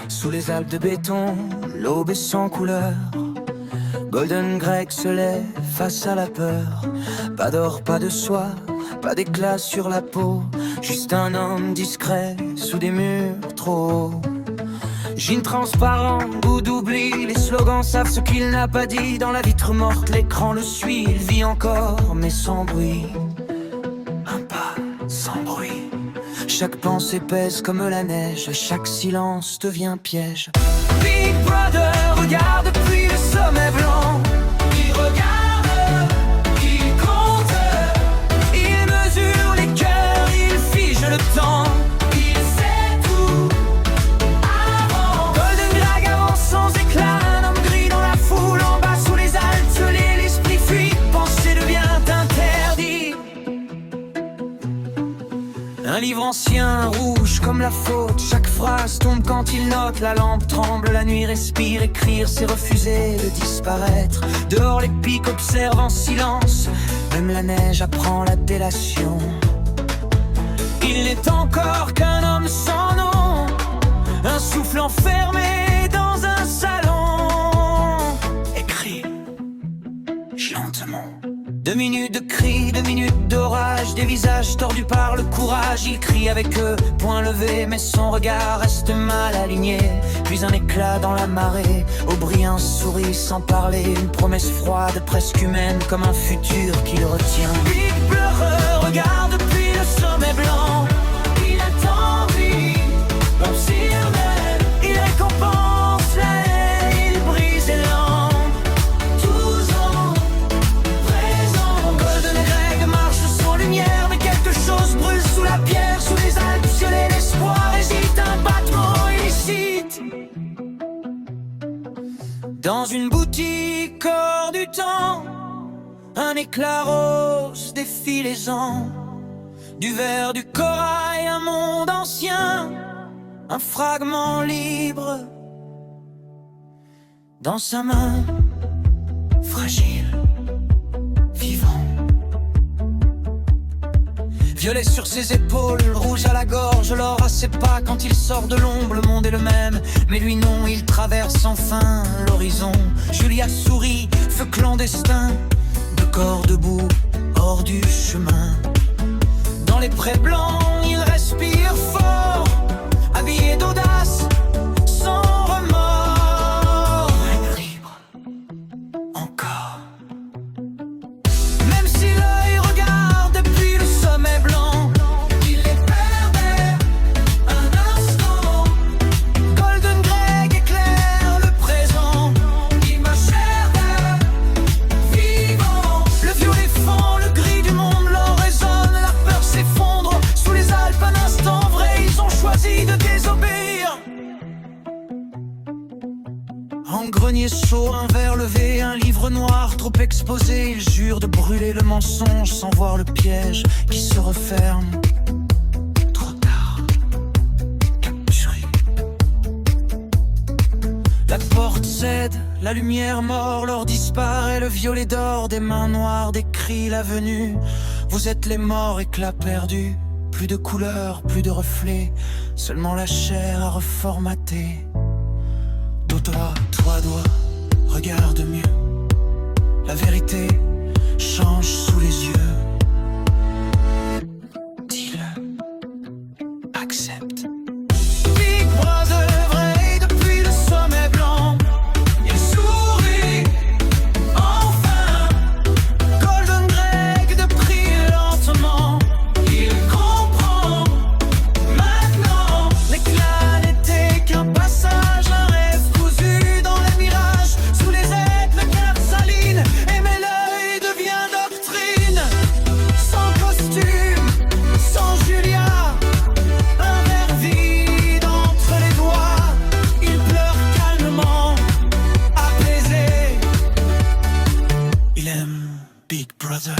Sous les Alpes de béton, l'aube est sans couleur. Golden Greg se lève face à la peur. Pas d'or, pas de soie, pas d'éclat sur la peau. Juste un homme discret sous des murs trop hauts. Jean transparent, goût d'oubli. Les slogans savent ce qu'il n'a pas dit. Dans la vitre morte, l'écran le suit. Il vit encore, mais sans bruit. Un pas, sans bruit. Chaque pensée pèse comme la neige. Chaque silence devient piège. Big Brother regarde depuis le sommet blanc. Il regarde, il compte. Il mesure les cœurs, il fige le temps. Il sait tout avant. Golden Greg avance sans éclat. Un homme gris dans la foule. En bas sous les Alpes gelées, l'esprit fuit. Penser devient interdit. Un livre ancien, rouge comme la faute. Chaque phrase tombe quand il note. La lampe tremble, la nuit respire. Écrire c'est refuser de disparaître. Dehors les pics observent en silence. Même la neige apprend la délation. Il n'est encore qu'un homme sans nom. Un souffle enfermé dans un salon. Écrit lentement. 2 minutes de cris, 2 minutes d'orage. Des visages tordus par le courage. Il crie avec eux, point levé. Mais son regard reste mal aligné. Puis un éclat dans la marée. Aubry un sourit sans parler. Une promesse froide, presque humaine. Comme un futur qu'il retient. Big pleureur regarde depuis le sommet blanc. Il attend vie, l'observe. Il récompense la haine. Il brise l'élan. Brûle sous la pierre, sous les Alpes gelées, l'espoir hésite, un battement illicite. Dans une boutique hors du temps, un éclat rose défie les ans. Du verre, du corail, un monde ancien, un fragment libre. Dans sa main, fragile, vivant. Violet sur ses épaules, rouge à la gorge, l'or à ses pas. Quand il sort de l'ombre, le monde est le même. Mais lui non, il traverse enfin l'horizon. Julia sourit, feu clandestin. 2 corps debout, hors du chemin. Dans les prés blancs, il respire fort. Habillé d'audace, sans remords. Libre, encore. Même si l'œil regarde depuis le sommet blanc, il les perdait un instant. Golden Greg éclaire le présent. Image chère vivant. Le violet fond, le gris du monde leur résonne. La peur s'effondre sous les Alpes. Un instant vrai, ils ont choisi de désobéir. En grenier chaud, un verre levé, un livre noir trop exposé. Il jure de brûler le mensonge sans voir le piège qui se referme. Trop tard, capturé. La porte cède, la lumière mord, l'or disparaît, le violet d'or. Des mains noires décrit la venue. Vous êtes les morts, éclats perdus. Plus de couleurs, plus de reflets. Seulement la chair à reformater. Toi, regarde mieux. La vérité change sous les yeux. Dis-le, accepte. Big Brother vrai depuis le sommet blanc. Il sourit, enfin. Golden Greg de prix lentement. Il comprend, maintenant. L'éclat n'était qu'un passage, un rêve cousu dans les mirages. Sous les ailes, le cœur s'aligne. Et mais l'œil devient doctrine. Sans costume, sans Julia. Un verre vide entre les doigts. Il pleure calmement, apaisé. Il aime Big Brother.